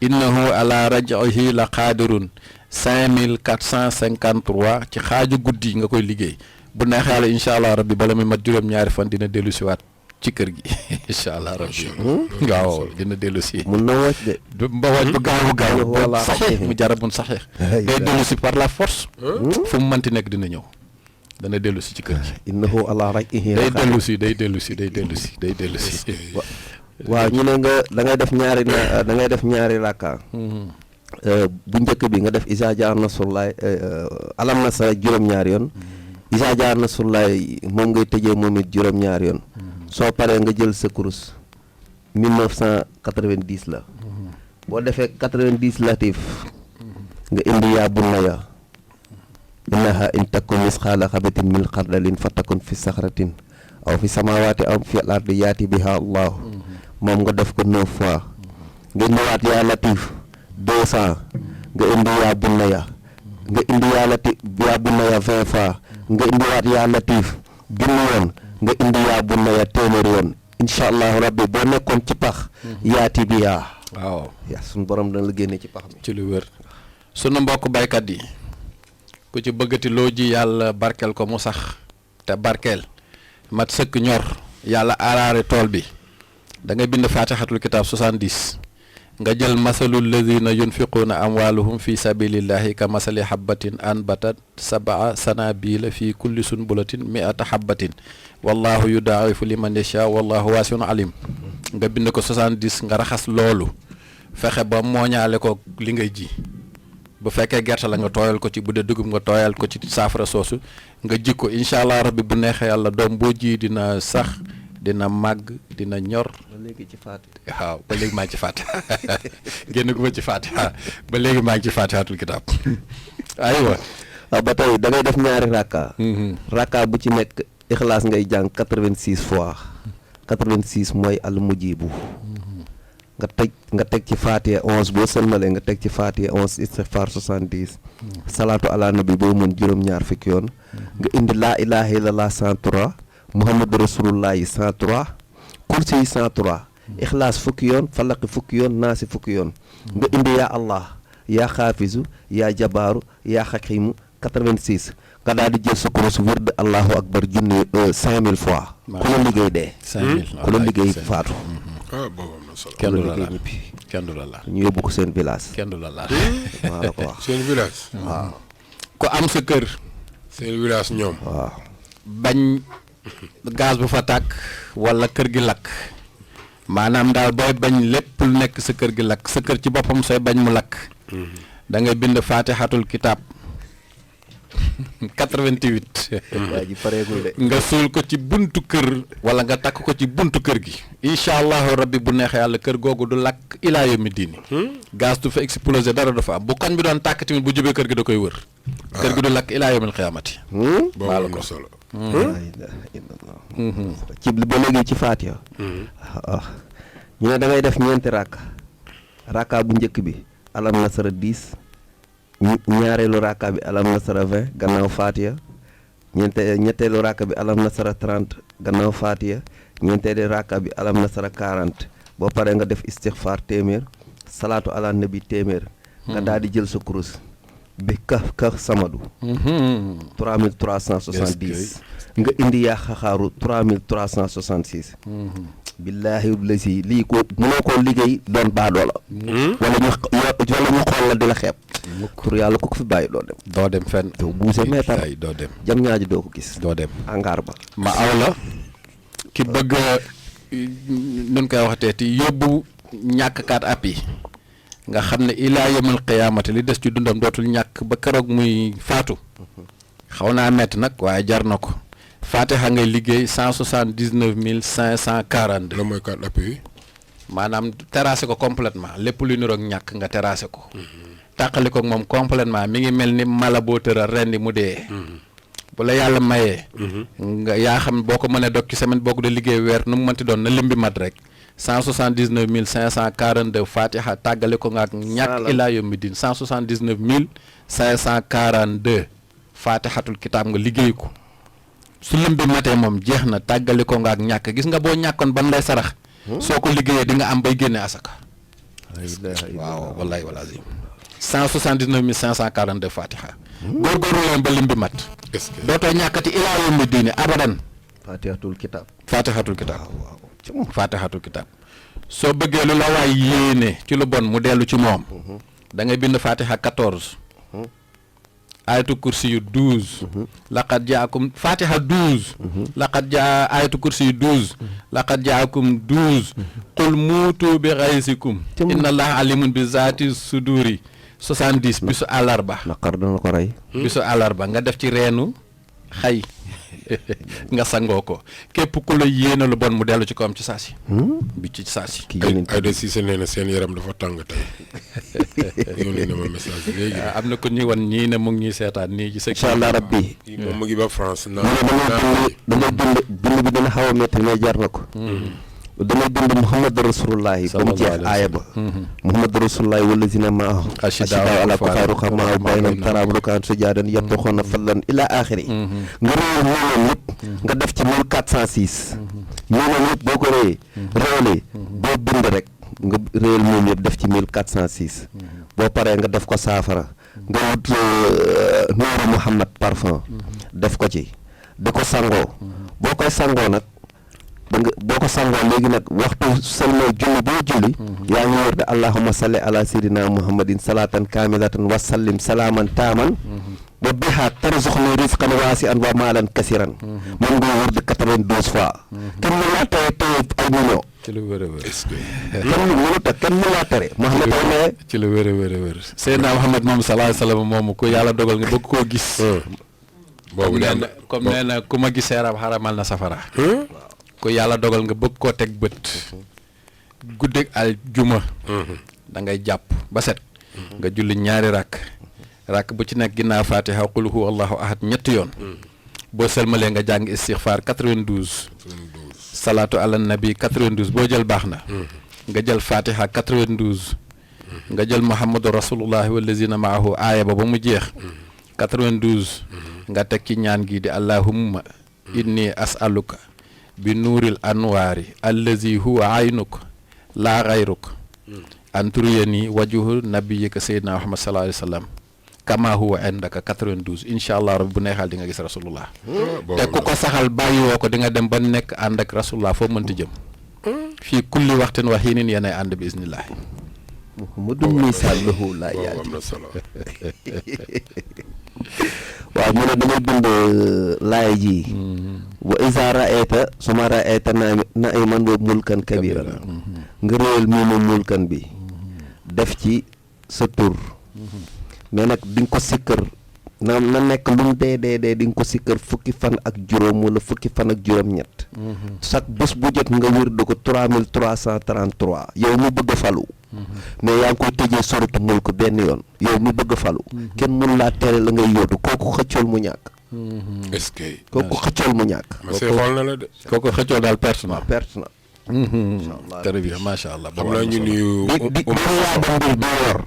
innahu ala raj'ihi la qaadirun 5453 ci xaaju guddi nga koy liggéey bu neexee yàlla incha allah rabbi bala muy mat juróom-ñaari fan dina dellu si waat ci kër gi incha allah rabbi waaw dina dellu si mun na wàcc de ba wàcc bu gaaw saxee mu jarabun saxee day dellu si par la force fu mu mënti nekk dina ñëw dana dellu si ci kër gi innahu ala raj'ihi day dellu si waaw ñu ne nga da ngay def ñaari rakka bu njëkk bi nga def isa jaar nasrullaay alam nasara juróom-ñaari yoon isa jaar nasrullaay moom ngay tëjee moom it juróom-ñaari yoon soo paree nga jël sa kurus 1990 la boo defee 90 latif nga indi yaa bunayya innaha in takun misqaala xabatin min xardalin fa takun fi saxratin aw fi samawaati aw fi al-ardi yaati biha allahu moom nga def ko 9 fois nga ñëwaat yaa latif 200 nga indi yaa bunayya nga indi yaa latif yaa bunayya 20 fois nga indiwaat yaa latif junni yoon nga indi yaa bunayya téeméeri yoon incha allahu rabbi boo nekkoon ci pax yaati bi yaa waaw yaa suñu borom dana la génne ci pax mi ci lu wér sunu mbokk baykat yi ku ci bëggati loo ji yàlla barkeel ko mu sax te barkeel mat sëkk ñor yàlla aaraare tool bi da nga bind faatixatul kitaab 70 nga jël masalul ladina yunfiquuna amwaaluhum fi sabilillahi ka masali habbatin anbatat sab'a sanabila fi kulli sunbulatin mi'ata habbatin wallahu yudaa'ifu liman yasha wallahu waasiun alim nga bind ko 70 nga raxas loolu fexe ba mooñaale ko li ngay ji bu fekkee gerte la nga tooyal ko ci bu dee dugub nga tooyal ko ci saafara soosu nga ji ko incha allah rabbi bu neexee yàlla doom boo ji dina sax dina màgg dina ñor. ba léegi ci faat waaw ba léegi maa ngi ci faat génn gu ma ci faat ba léegi maa ngi ci faatihatul kitaab aywa. waaw ba tey da ngay def ñaari rakka. rakka bu ci nekk ixlaas ngay jàng 86 fois 86 mooy al mujibu nga teg ci faatiha 11 boo sëlmalee nga teg ci faatiha 11 istighfar 70 salaatu ala nabi boo mën juróom-ñaar fukki yoon nga indi laa ilaha illallah 103 muhammadu rasulullah yi 103 kursi yi 103 ixlaas fukki yoon falaqi fukki yoon naasi fukki yoon nga indi yaa allah yaa xaafisu yaa jabaaru yaa xakimu 86 nga daal di jël sa kurus wërd allahu akbar junni 5000 fois ku la liggéey dee 5000 ku la liggéey faatu boobu am na solo. kenn du la liggéey laal ñibbi kenn du la laal ñu yóbbu ko seen village kenn du la laal maa la ko wax seen village. waaw ku am sa kër seen village ñoom. waaw bañ gaz bu fa tàkk wala kër gi lakk maanaam daal booy bañ lépp lu nekk sa kër gi lakk sa kër ci boppam sooy bañ mu lakk da ngay bind faatixatul kitaab 88 waa ji pareegul de nga suul ko ci buntu kër wala nga takk ko ci buntu kër gi incha allahu rabbi bu neexee yàlla kër googu du lakk ilaa yawmi diini gaz du fa explosé dara du fa am bu koñ bi doon tàkk tamit bu jubee kër gi da koy wër kër gi du lakk ilaa yawmil xiyaamati boobu am na solo. laa ilaaha illallah ci ba léegi ci faatiha waaw ñu ne da ngay def ñeenti rakka bu njëkk bi alam nasara 10 ñaareelu rakka bi alam nasara 20 gannaaw faatiha ñetteelu rakka bi alam nasara 30 gannaaw faatiha ñeenteelu rakka bi alam nasara 40 boo paree nga def istighfar téeméer salaatu ala nabi téeméer nga daal di jël sa kurus bi ka samadu 3370 nga indi yaa xaxaaru 3366 billaahi lasi lii ko mënoo koo liggéey doon baadoo la wala ñu xool la di la xeeb pour yàlla ko fi bàyyi doo dem doo dem fenn doo buuse meetar ay doo dem jam ñaaji doo ko gis doo dem angaar ba ma aw la ki bëgg nun koy waxatee ti yóbbu ñàkkkat app yi nga xam ne ilaa yawmil qiyaamati li des ci dundam dootul ñàkk ba keroog muy faatu xaw naa metti nag waaye jar na ko faatiha ngay liggéey 179542 la mooy carte d'appui. maanaam terrassé ko complètement lépp lu niroog ñàkk nga terrassé ko tàqali ko moom complètement mi ngi mel ni mala boo tëral rendi mu dee bu la yàlla mayee nga yaa xam boo ko mënee dog ci semaine boo ko de liggéey weer nu mu mënti doon na lim bi mat rek 179542 fatiha tàggale ko nga ak ñàkk ilaa yawmi din 179542 fatihatul kitaab nga liggéey ko su lim bi matee moom jeex na tàggale ko nga ak ñàkk gis nga boo ñàkkoon ban lay sarax soo ko liggéeyee di nga am bay génne asaka waaw wallahi wal azim 179542 fatiha góorgóorlu leen ba lim bi mat est-ce que dootoo ñàkkati ilaa yawmi diini abadan faatihatul kitaab fatihatul kitaab fatihatul kitaab soo bëggee lu la waay yéene ci lu bon mu dellu ci moom da ngay bind fatiha 14 ayatu kursi yu 12 laqad jaakum fatiha 12 laqad jaa ayatu kursi yu 12 laqad jaakum 12 qul muutu bi ghaysikum inna allaha alimun bi zaati suduri 70 bisu àllarba. naqar dana ko rey. bisu àllarba nga def ci reenu xay nga sangoo ko képp ku la yéene lu bon mu dellu ci kawam ci saasi. bi ci saasi. ay de Cissé nee na seen yaram dafa tàng tey yónnee na ma message léegi. am na ko ñuy wan ñii ne mu ngi ñuy seetaan nii ci sa. incha allah rabbi. kii moom mu ngi ba France. damay bind bi dina xaw a métti mais jar na ko. damay bind Muhammad rasulullahi ba mu jeex aaya ba. Muhammad rasulullahi wallazina maahu ashiddaa'u alal kuffaari ruhamaa baynahum taraahum ruk'an sujjaadan yabtaxuuna fadlan ila axiri. nga réewal ñooñu ñëpp. nga def ci 1406. ñooñu ñëpp boo ko réewalee boo bind rek nga réewal ñoom yëpp def ci 1406. boo paree nga def ko saafara. nga wut nuuru Muhammad parfum. def ko ci di ko sangoo. boo koy sangoo nag. boo ko sangoo léegi nag waxtu sëlmal julli boo julli yaa ngi wër de allahumma salli ala sayyidina muhammadin salatan kamilatan wa sallim salaaman taaman wa biha tarzuqni rizqan waasi'an wa maalan kasiran mën nga wër de 92 fois kenn mu laa tere tey ay million ci lu wér a wér. est-ce que. kenn mu laa tere Muhammad ay maye ci lu wér a wér a wér. Seydina Muhammad moom sallallahu alayhi wa sallam moomu ko yàlla dogal nga bëgg koo gis. boobu daal comme nee na ku ma gis seeram xaramal na safara. ko yàlla dogal nga bëgg koo teg bët guddeeg al juma da ngay jàpp ba set nga julli ñaari rakk bu ci nekk ginnaaw fatiha qul huwa allahu ahad ñetti yoon boo sëlmalee nga jàng istixfaar 92 salaatu ala nabi 92 boo jël baax na nga jël fatiha 92 nga jël muhammadu rasulullahi wallazina maahu aaya ba mu jeex 92 nga teg ci ñaan gi di allahumma inni as'aluka bi nuuril anwaari allazi huwa aynuk laa gayruk an turiyani wajhu nabiyika sayyidina Muhammad sallallahu alayhi wa sallam kama huwa indaka 92 incha allah rabbi bu neexal di nga gis rasulullah te ku ko saxal bàyyi woo ko di nga dem ba nekk ànd ak rasulullah foo mënti jëm fii kulli waxtin wa xiinin yéenay ànd bi iznillah muhammadun misaal lahu laa yaati am na solo. waaw mu ne damay bind laay ji wa iza ra'ayta suma ra'ayta na'iman wa mulkan kabiran nga réewal mii ma mulkan bi def ci sa tur mais nag di nga ko sikkër na nekk lu mu dee di nga ko sikkër fukki fan ak juróom wala fukki fan ak juróom-ñett chaque bés bu jot nga wér du ko 3333 yow mu bëgg a falu mais yaa ngi koy tëjee soratu mulk benn yoon yow mi bëgg a falu kenn mënu laa tere la ngay yóotu kooku xëccool mu ñàkk est-ce que. kooku xëccool mu ñàkk ma see xool na la de. kooku xëccoo daal perte na perte na très bien macha allah xam naa ñu nuyu. di riyaada mbir di woor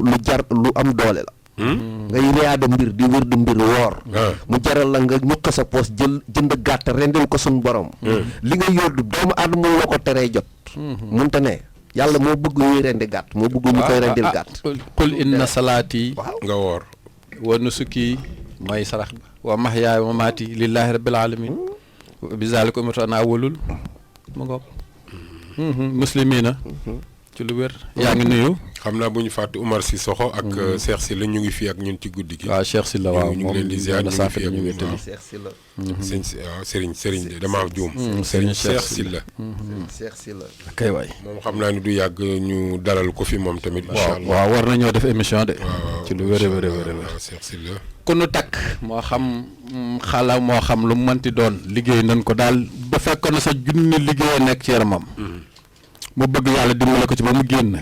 lu jar lu am doole la ngay riyaada mbir di wër di mbir woor mu jaral la nga ñuq sa poos jënd gàtt rendil ko suñ borom li nga yóotu doomu aadama la ko teree jot munta ne yàlla moo bëgg ñuy rendi gàtt moo bëgg ñu koy rendil gàtt qul inna salaati nga woor. wa nusuki mooy sarax ba wa mahyaaya wa mamaati lillahi rabbil alamin bi zalika umirtu ana awwalul mu ngoog muslimina ci lu wér yaa ngi nuyu xam naa bu ñu fàtte Umar Sissoko ak Cheikh Sylla ñu ngi fii ak ñun ci guddi gi. waaw Cheikh Sylla waaw ñu ngi leen di ziar ñu ngi fii ak ñu ñun wéttali Cheikh Sylla sëñ waaw Serigne de damaa juum. Serigne Cheikh Sylla. Cheikh Sylla kay waay moom xam naa ni du yàgg ñu dalal ko fi moom tamit. incha allah waaw war nañoo def émission de waaw ci lu wér a wér a wér waaw Cheikh Sylla. ku nu takk moo xam xala moo xam lu mu mënti doon liggéey nañ ko daal ba fekkoon na sa junni liggéey nekk ci yaramam mu bëgg yàlla dimbale ko ci ba mu génn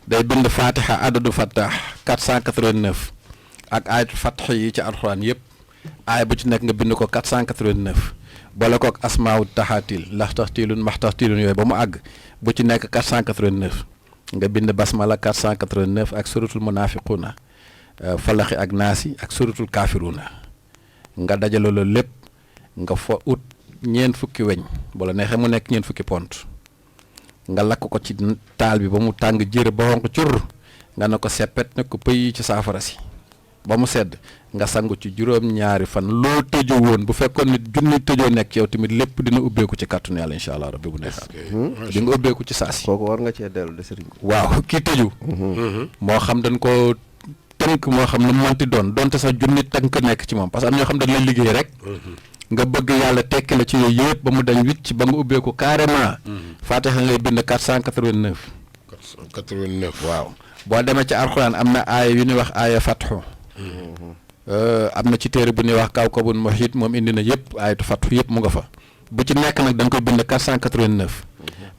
day bind fatiha adadu fattah 489 ak ayatu fath yi ci alxuraan yëpp aay bu ci nekk nga bind ko 489 boole ko ak asmaawu taxaatil lax taxtilun max taxtilun yooyu ba mu àgg bu ci nekk 489 nga bind basmala 489 ak suratul munafiquna falaxi ak naasi ak suratul kafiruna nga dajale loolu lépp nga fa ut ñeent fukki weñ bala neexee mu nekk ñeent fukki pont nga lakk ko ci taal bi ba mu tàng jër ba xonq cur nga ne ko seppet ne ko pëy ci saafara si ba mu sedd nga sangu ci juróom-ñaari fan loo tëjoo woon bu fekkoon nit junni tëjoo nekk ci yow tamit lépp dina ubbeeku ci kàttanu yàlla incha allah rabbi bu neexaat di nga ubbeeku ci saasi kooku war nga cee dellu de sëriñ waaw kii tëju moo xam dañ ko tënk moo xam ne mënti doon donte sax junni tënk nekk ci moom parce que am ñoo xam dañ lay liggéey rek nga bëgg yàlla tekki la ci yooyu yëpp ba mu dañ wicc ba nga ubbeeku carrément fatiha ngay bind 489 489 waaw boo demee ci alxuraan am na aaya yu ñuy wax aaya fatxu am na ci téere bu ñuy wax kawkabun muhiit moom indi na yëpp aayatu fatxu yëpp mu nga fa bu ci nekk nag da nga koy bind 489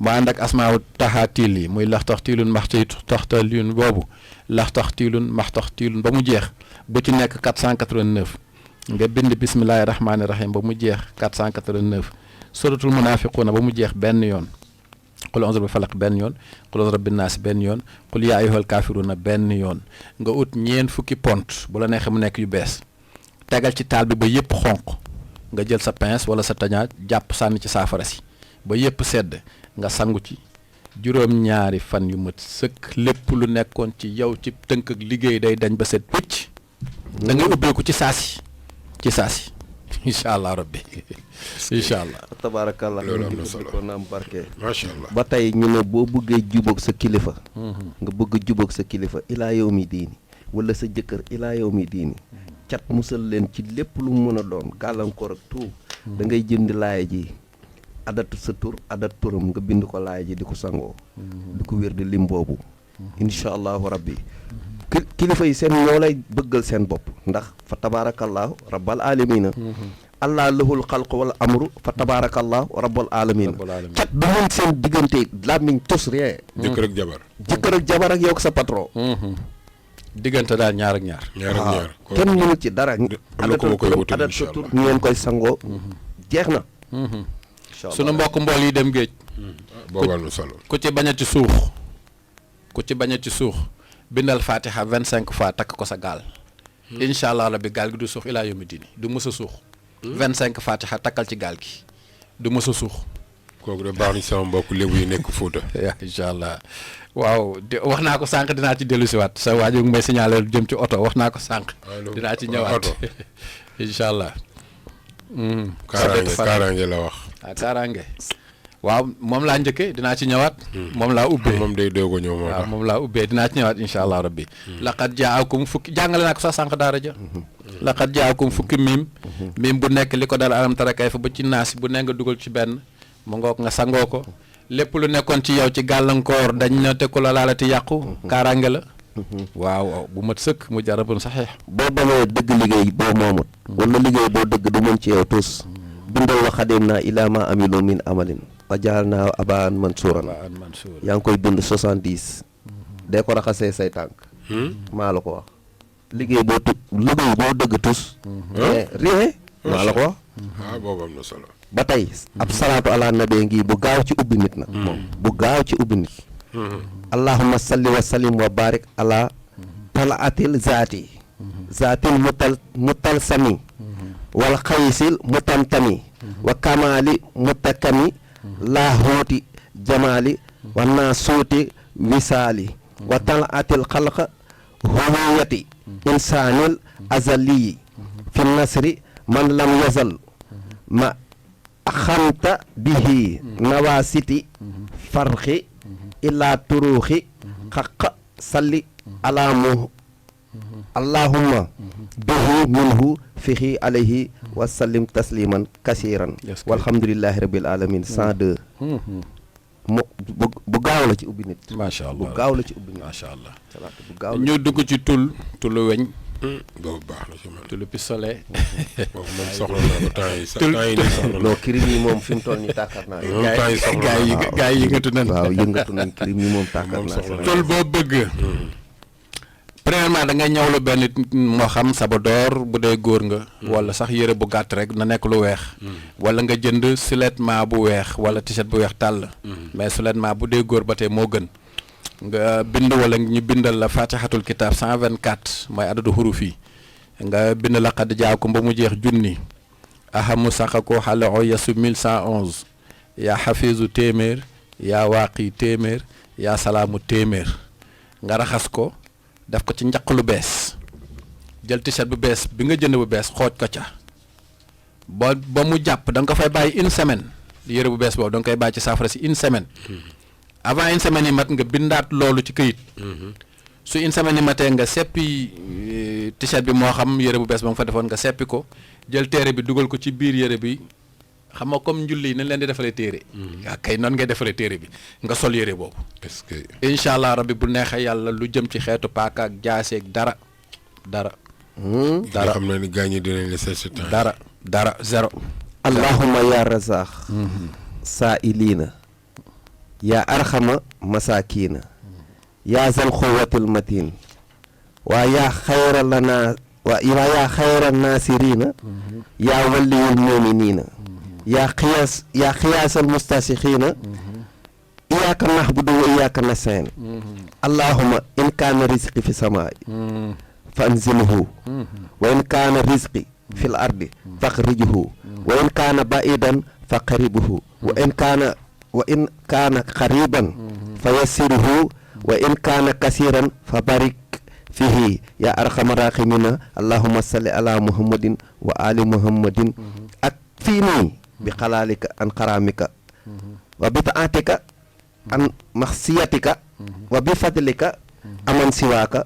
mu ànd ak asmaawu taxaatiil yi muy lax tax tiilun max ci taxtalun boobu lax tax tiilun max tax tiilun ba mu jeex bu ci nekk 489 nga bind bismillaahi rahmaani rahim ba mu jeex 489 suratul munaafiquuna ba mu jeex benn yoon qul a'uuzu bi falaq benn yoon qul a'uuzu bi naas benn yoon qul yaa ayyuhal kaafiruuna benn yoon nga ut ñeen fukki pont bu la neexee mu nekk yu bees tegal ci taal bi ba yëpp xonq nga jël sa pince wala sa tañaat jàpp sànni ci saafara si ba yëpp sedd nga sangu ci juróom-ñaari fan yu mat sëkk lépp lu nekkoon ci yow ci tënk ak liggéey day dañ ba set picc da ngay ubbeeku ci saasi incha allah rabbi incha allah. tabaarakallah loolu am na solo ko naam barke. macha allah. ba tey ñu ne boo bëggee jubóog sa kilifa. nga bëgg jubóog sa kilifa ilaa yow mi diini wala sa jëkkër ilaa yow mi diini cat musal leen ci lépp lu mu mën a doon gàllankoor ak tout da ngay jënd laaya ji adatu sa tur adat turam nga bind ko laaya ji di ko sangoo di ko wér di lim boobu incha allahu rabbi kilifa yi seen ñoo lay bëggal seen bopp ndax fa tabaarakallahu rabbal alamina allah lahul xalq wala amru fa tabaarakallahu rabbal alamina cat du mën seen diggante làmmiñ tus rien jëkkër ak jabar ak yow ko sa patron diggante daal ñaar ak ñaar. kenn mënu ci dara. adat sa tur ñu ngeen koy sangoo. jeex na. sunu mbokk mbool yi dem géej. boobal na solo. ku ci bañ a ci suux bindal fatiha 25 fois takk ko sa gaal. incha allah rabbi gaal gi du suux ilaa yawmi diini du mës a suux. 25 fatiha takkal ci gaal gi du mës a suux. kooku de baax na sama mbokk lébu yi nekk Fuuta. incha allah waaw wax naa ko sànq dinaa ci dellu siwaat sa waajur may signalé jëm ci oto wax naa ko sànq. dinaa ci ñëwaat incha allah. kaaraange la wax. kaaraange waaw moom laa njëkkee dinaa ci ñëwaat. moom laa ubbee moom day doog a ñëw waaw moom laa ubbee dinaa ci ñëwaat incha allah rabbi. laqad jaakum fukki jàngale naa ko sax sànq daara ja. laqad jaakum fukki miim bu nekk li ko dal alam tara kayfa ba ci naas bu nekk nga dugal ci benn mu ngoog nga sangoo ko lépp lu nekkoon ci yow ci gàllankoor dañ na te ku la laalati yàqu kaaraange la. waaw bu mat sëkk mu jarabun saxiix. boo bañee dëgg liggéey boo moomut. wala liggéey boo dëgg du mën ci yow tus. bindal wa xadim naa ilaa ma amilu min amalin wa jaal naa abaan mansuuran yaa ngi koy bind 70. dee ko raxasee say tànk. maa la ko wax. liggéey boo dëgg tus. rien maa la ko wax. boobu am na solo. ba tey ab salaatu ala nabi ngi bu gaaw ci ubbi nit nag moom bu gaaw ci ubbi nit allahumma salli wa sallim wa barik ala talaatil zaatil mutalsami wal xayisil mutamtami wa kamali mutakami laahooti jamali wa naasuuti wisaali wa talaatil xalqa huwiyati insanil azaliyi fi nasri man lam yazal ma xamta bihi nawasiti farxi illa turuxi xaq salli alaamu allahumma bihi minhu fihi alayhi wa sallim tasliman kasiran walhamdulillahi rabbil alamin 102 bu gaaw la ci ubbi nit macha allah bu gaaw la ci ubbi nit macha allah salaatu bu gaaw ñu dugg ci tullu weñ boobu baax na ci man. tullu pistolet. boobu moom soxla naa ko temps yi sax temps yi nii soxla non kirim yi moom fi mu toll nii tàkkat naa gaa yi yëngatu nañ. waaw yëngatu nañ kirim yi moom tàkkat naa tul boo bëgg. premièrement da ngay ñëwlu benn moo xam sabadoor bu dee góor nga. wala sax yëre bu gàtt rek na nekk lu weex. wala nga jënd survêtement bu weex wala t-shirt bu weex tàll. mais survêtement bu dee góor ba tey moo gën. nga bind wala ñu bindal la fatihatul kitab 124 mooy adadu xuruf yi nga bind la xad jaakum ba mu jeex junni ahamu saxako xale o yasu 1111 yaa xafisu téeméer yaa waaqi téeméer yaa salaamu téeméer nga raxas ko def ko ci njaq lu bees jël t-shirt bu bees bi nga jënd bu bees xooj ko ca ba mu jàpp da nga ko fay bàyyi une semaine yëre bu bees boobu da nga koy bàyyi ci saafara si une semaine avant une semaine yi mat nga bindaat loolu ci këyit su une semaine yi matee nga seppi t-shirt bi moo xam yëre bu bees ba nga fa defoon nga seppi ko jël téere bi dugal ko ci biir yëre bi xam nga comme njulli yi nañ leen di defalee téere yaa kay noonu ngay defalee téere bi nga sol yére boobu est-ce que incha allah rabbi bu neexee yàlla lu jëm ci xeetu paaka ak jaaseeg dara nga dara xam na ni gaañ ñi dinañ la seet si temps dara zéro allahumma ya razaq saa'ilina ya arxama masakina ya zal quwwatil matin wa ya xayra lana wa ya xayra nasirina ya waliyul muminina ya xiyaasal mustasikhina iyyaka na'budu wa iyyaka nasta'in allahumma in kana rizqi fi samaa'i fa anzilhu wa in kana rizqi fil ardi fakhrijhu wa in kana ba'idan faqribhu wa in kana qariban fayassirhu wa in kana kasiran fabarik fihi ya arhamar rahimina allahumma salli ala muhammadin wa ali muhammadin ak fii nii bi xalaalika an xaraamika wa bi taatika an maxsiyatika wa bi fadlika aman siwaaka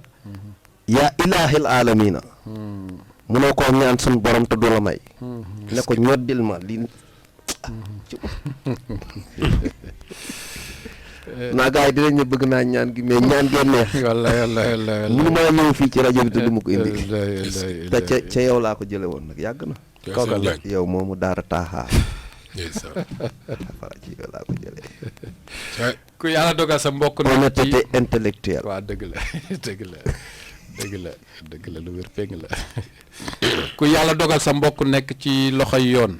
ya ilahil alamina munoo koo ñaan sun borom te du la may ne ko ñoddil ma li naa gars yi dinañ ne bëgg naa ñaan gi mais ñaan gee neex wallaay mënu maa ñëw fii ci rajo bi te du ma ko indi te ca yow laa ko jële woon nag yàgg na kooka la yow moomu daara taaxaa ndeysaan waaw ci yow laa ko jëlee ku yàlla dogal sa mbokk nekk honnêteté intellectuelle waaw dëgg la lu wér péng la ku yàlla dogal sa mbokk nekk ci loxoy yoon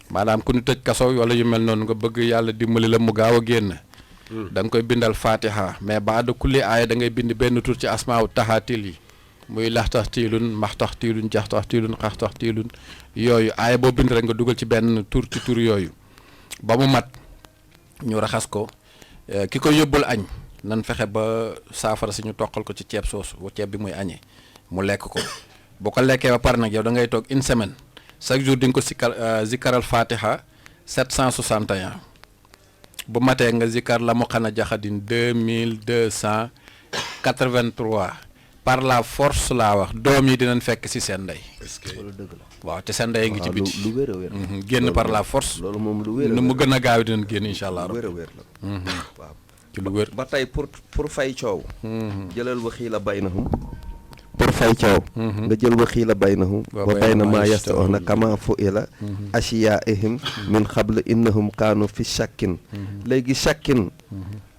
maanaam ku ñu tëj kaso wala yu mel noonu nga bëgg yàlla dimbali la mu gaaw a génn da nga koy bindal fatiha mais baada kulli aaya da ngay bind benn tur ci asmaaw taxaatil yi muy laxtax tiilun maxtax tiilun jaxtax tiilun xaxtax tiilun yooyu aaya boo bind rek nga dugal ci benn tur ci tur yooyu ba mu mat ñu raxas ko ki ko yóbbul añ nan fexe ba saafara si ñu toqal ko ci ceeb soosu ceeb bi muy añee mu lekk ko bu ko lekkee ba pare nag yow da ngay toog une semaine chaque jour di nga ko zikaral fatiha 761 bu matee nga zikar la mu xana jaxadin 2283 par la force laa wax doom yi dinañ fekk si seen ndey est-ce que loolu dëgg la waaw te seen ndey ngi ci biti lu wér a wér génn par la force loolu moom lu wér a nu mu gën a gaaw dinañ génn incha allah lu wér a wér la waaw ci lu wér ba tey pour fay coow jëlal wa xiila baynahum pour fay coow nga jël wa xiila baynahum wa bayna maa yastaoona kama fu'ila ashiyaa'ihim min qabl innahum kaanu fi shakkin léegi shakkin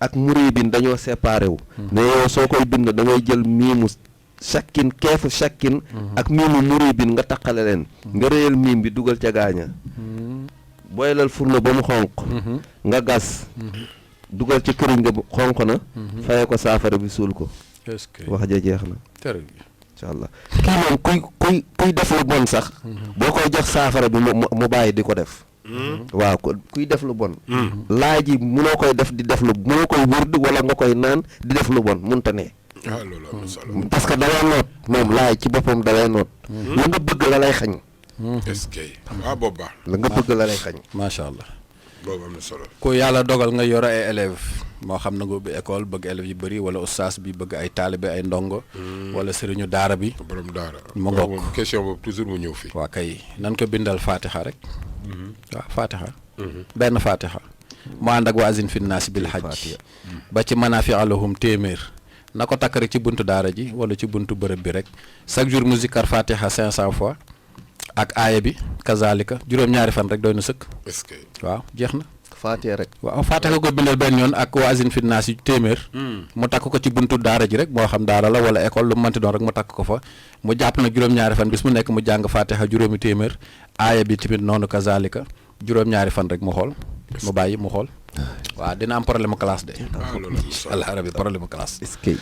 ak muribin dañoo séparé wu ne yow soo koy bind da ngay jël miimu shakkin keefu shakkin ak miimu muribin nga taqale leen nga réyal miim bi dugal ca gaaña boylal furno ba mu xonq nga gas dugal ci këriñ nga xonq na faye ko saafara bi suul ko est-ce que wax ja jeex na très bien incha allah kii moom kuy def lu bon sax boo koy jox saafara bi mu bàyyi di ko def waaw kuy def lu bon laaj ji munoo koy def di def lu munoo koy wërd wala nga koy naan di def lu bon munta ne ah loolu am na solo parce que dalay noot moom laaj ci boppam dalay noot la nga bëgg la lay xañ est-ce que waaw boobu baax la nga bëgg la lay xañ macha allah boobu am na solo ku yàlla dogal nga yore ay élèves moo xam na nga ubbi école bëgg élèves yu bëri wala ustaas bi bëgg ay taalibe ay ndongo wala sëriñu daara bi borom daara mu ngoog moom question boobu toujours mu ñëw fii waa kay nan ko bindal fatiha rek waaw fatiha benn fatiha mu ànd ak wa azin fi naasi bil hajj ba ci manaafi alahum téeméer na ko takk rek ci buntu daara ji wala ci buntu bërëb bi rek chaque jour mu zikkar fatiha 500 fois ak aaya bi kazalika juróom-ñaari fan rek doy na sëkk est-ce que waaw jeex na faatee rek waaw fatiha ko bindal benn yoon ak wa azin fi naasi téeméer mu takk ko ci buntu daara ji rek moo xam daara la wala école lu mu mënti doon rek mu takk ko fa mu jàpp na juróom-ñaari fan bis mu nekk mu jàng fatiha juróomi téeméer aaya bi tamit noonu kazalika juróom-ñaari fan rek mu xool mu bàyyi mu xool waaw dina am problème classe de ah loolu am na solo allah rabbi problème classe est-ce que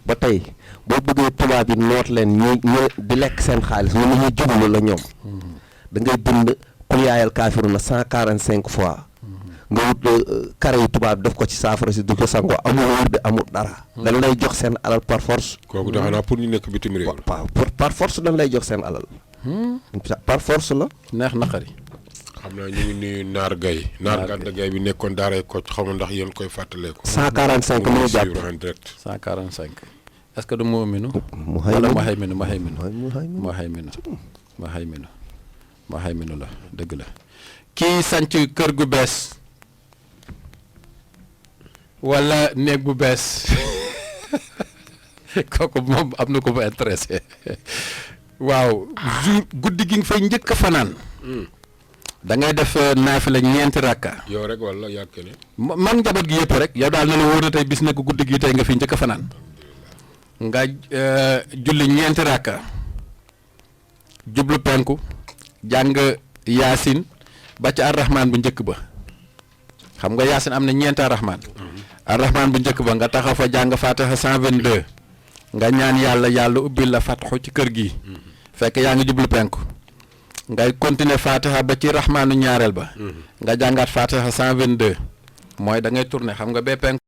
ba tey boo bëggee tubaab yi noot leen ñu di lekk seen xaalis ñu ne ñuy jublu la ñoom da ngay bind xul yaayal kaafiruna 145 fois nga wut kare yi tubaab def ko ci saafara si du ko sangoo amul wóor de amul dara dañ lay jox seen alal par force kooku dafa naa pour ñu nekk bitim réew waaw par force dañ lay jox seen alal par force la neex naqari xam naa ñu ngi nuyu Naar Gaye Naar Gàdda Gaye bi nekkoon daaray Kocc xaw ma ndax yéen koy fàttalee ko 145 moo jàpp suivre en direct 145 est-ce que du mu'minu mu wala hay muhayminu ma xayminu la dëgg la kii sanc kër gu bees wala néeg bu bees kooku moom am na ko fa intéressé waaw jour guddi gi nga fay njëkk a fanaan da ngay def naafila ñeenti rakka yow rek wala yaa keneen. man njaboot gi yëpp rek yow daal na la wóor na tey bis nekk guddi gi tey nga fi njëkk a fanaan nga julli ñeenti rakka jublu penku jàng yaasin ba ci arrahman bu njëkk ba xam nga yaasin am na ñeenti arrahman arrahman bu njëkk ba nga taxaw fa jàng fatiha 122 nga ñaan yàlla ubbil la fatxu ci kër gi fekk yaa ngi jublu penku ngay continuer fatiha ba ci rahmaanu ñaareel ba nga jàngaat fatiha 122 mooy da ngay tourner xam nga bee penku